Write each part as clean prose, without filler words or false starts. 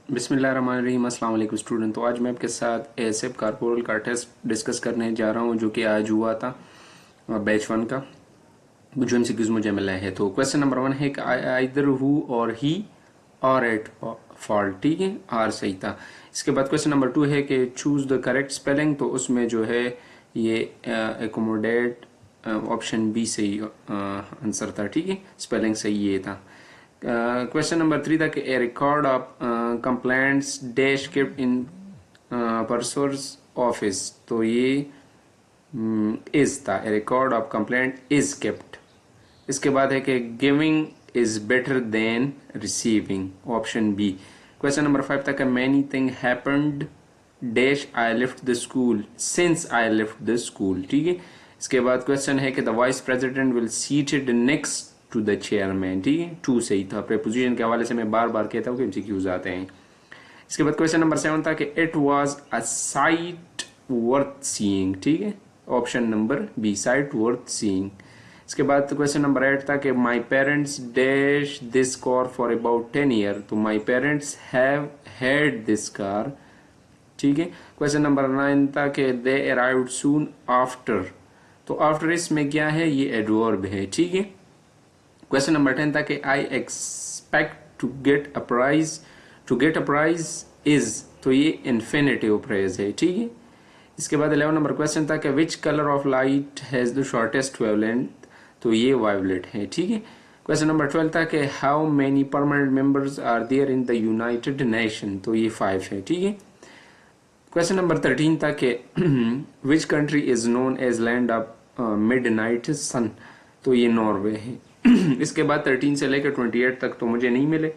बिस्मिल्लाहिर्रहमानिर्रहीम। अस्सलाम वालेकुम स्टूडेंट। तो आज मैं आपके साथ एएसएफ कारपोरल का टेस्ट डिस्कस करने जा रहा हूँ जो कि आज हुआ था बैच 1 का, जो एमसीक्यूज मुझे मिला है। तो क्वेश्चन नंबर 1 है कि आइदर हु और ही और एट फॉल्ट, ठीक है, आर सही था। इसके बाद क्वेश्चन नंबर 2 है कि चूज द करेक्ट स्पेलिंग। तो उसमें जो है ये एकोमोडेट ऑप्शन बी सही आंसर था, ठीक है, स्पेलिंग सही ये था। क्वेश्चन नंबर 3 था कि a record of complaints dash kept in परसोर्स ऑफिस। तो ये इज था, a record of complaint is kept. इसके बाद है कि giving is better than receiving, option B. Question number 5 था कि many thing happened dash I left the school since I left the school, ठीक है। इसके बाद क्वेश्चन है कि the vice president will seated next to the chairman, ठीक है, टू सही था। प्रेपोजिशन के हवाले से मैं बार बार कहता हूँ कि एमसीक्यूज आते हैं। इसके बाद क्वेश्चन नंबर 7 था कि it was a sight worth seeing, ठीक है, option number B, sight worth seeing. इसके बाद क्वेश्चन नंबर 8 था कि my parents dash this car for about 10 year. तो my parents have had this car, ठीक है। क्वेश्चन नंबर 9 था कि दे अराइव्ड सून आफ्टर। तो आफ्टर इसमें क्या है, ये एडवर्ब है, ठीक है। क्वेश्चन नंबर 10 था कि I expect to get a prize. To get a prize is, तो ये इन्फिनेटिव फ्रेज है, ठीक है। इसके बाद 11 नंबर क्वेश्चन था कि which colour of light has the shortest wavelength. तो ये वायलेट है, ठीक है। क्वेश्चन नंबर 12 था कि how many permanent members are there in the United Nation. तो ये 5 है, ठीक है। क्वेश्चन नंबर 13 था कि which country is known as land of midnight sun. तो ये नॉर्वे है। इसके बाद 13 से लेकर 28 तक तो मुझे नहीं मिले,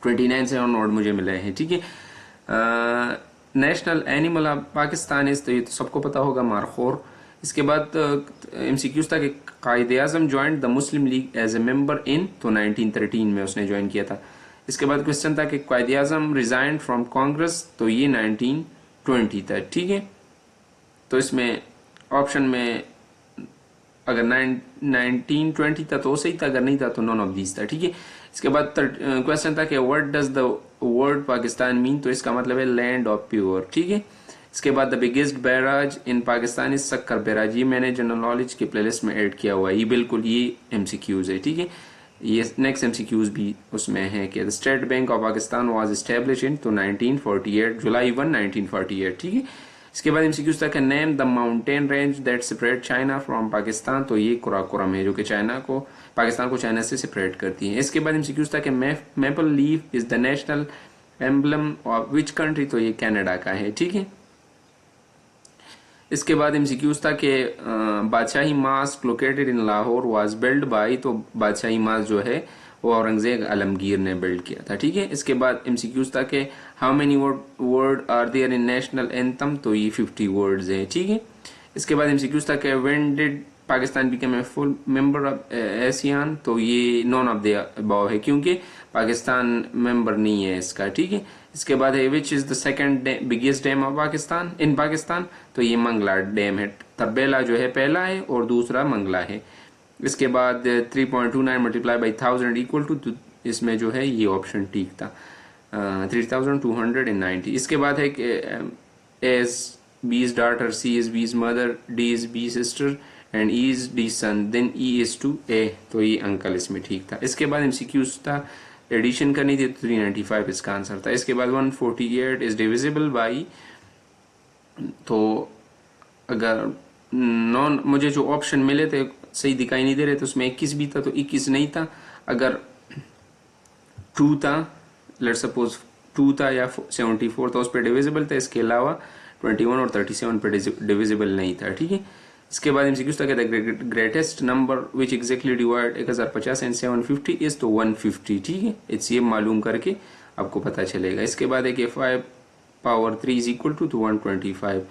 29 से ऑनवर्ड मुझे मिले हैं, ठीक है। नेशनल एनिमल ऑफ पाकिस्तान इस, तो ये तो सबको पता होगा, मारखोर। इसके बाद एमसीक्यूज था कि Quaid Azam join the Muslim League as a member in, तो 1913 में उसने ज्वाइन किया था। इसके बाद क्वेश्चन था कि कायद आजम रिजाइन फ्रॉम कांग्रेस। तो ये 1920 था, ठीक है। तो इसमें ऑप्शन में अगर 1920 था तो सही था, अगर नहीं था तो नॉन ऑफ दीज था, ठीक है। इसके बाद क्वेश्चन था कि what does the word Pakistan mean. तो इसका मतलब है लैंड ऑफ प्योर, ठीक है। इसके बाद the biggest barrage in Pakistan is Sukkur barrage. ये मैंने जनरल नॉलेज के प्लेलिस्ट में ऐड किया हुआ है, ये बिल्कुल ये एमसीक्यूज है, ठीक है। ये नेक्स्ट एमसीक्यूज भी उसमें है कि the state bank of Pakistan was establish in, तो 1948, जुलाई 1 1948, ठीक है। इसके बाद एमसीक्यूज था कि name the mountain range that separate China from Pakistan. तो ये कुराकोरम है जो कि पाकिस्तान को चाइना से सेपरेट करती है। इसके बाद एमसीक्यूज था कि maple leaf is the national emblem of which country. तो ये कनाडा का है, ठीक है। इसके बाद एमसीक्यूज था कि Badshahi mosque located in Lahore was build by. तो बादशाही मास्क जो है वो औरंगजेब आलमगीर ने बिल्ड किया था, ठीक है। इसके बाद एमसीक्यूज था कि how many word are there in national anthem. तो ये 50 वर्ड्स है, ठीक है। इसके बाद एमसीक्यूज था कि when did Pakistan become a full member of ASEAN. तो ये नॉन ऑफ द अबव है क्योंकि पाकिस्तान मेंबर नहीं है इसका, ठीक है। इसके बाद है which is the second biggest dam of Pakistan in Pakistan. तो ये मंगला डैम है, तब्बेला जो है पहला है और दूसरा मंगला है। इसके बाद 3.29 मल्टीप्लाई बाई 1000 इक्वल टू, इसमें जो है ये ऑप्शन ठीक था, 3290। इसके बाद है कि as B is daughter, C is B is mother, D is B sister and E is D son, then E is to A. तो ये अंकल इसमें ठीक था। इसके बाद एमसीक्यूज था, एडिशन करनी थी, 395 इसका आंसर था। इसके बाद 148 इज डिविजिबल बाई। तो अगर नॉन, मुझे जो ऑप्शन मिले थे सही दिखाई नहीं दे रहे, तो उसमें 21 भी था, तो 21 नहीं था। अगर 2 था, लेट सपोज 2 था या 74 था, उस पर डिविजिबल था। इसके अलावा 21 और 37 पे डिविजिबल नहीं था, ठीक है। इसके बाद एमसीक्यूज था कि greatest number which exactly divide 1050 and 750 is, तो 150, ठीक है। इट्स ये मालूम करके आपको पता चलेगा। इसके बाद है कि 5 पावर 3 इज इक्वल टू 125।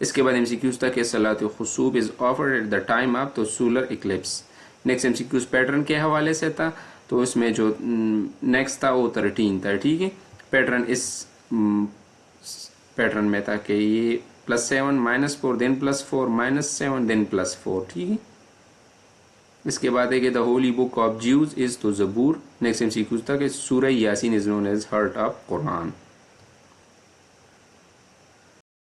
इसके बाद एमसीक्यूज था कि सलात खुसूब is offered at the time of, तो solar eclipse. Next MCQs pattern के हवाले से था, तो इसमें जो नेक्स्ट था वो 13 था, ठीक है। पैटर्न इस पैटर्न में था कि ये +7 -4 देन +4 -7 देन +4, ठीक है। इसके बाद है कि the holy book of Jews is तो ज़बूर। नेक्स्ट एमसीक्यू था कि Surah Yasin is known as heart of Quran.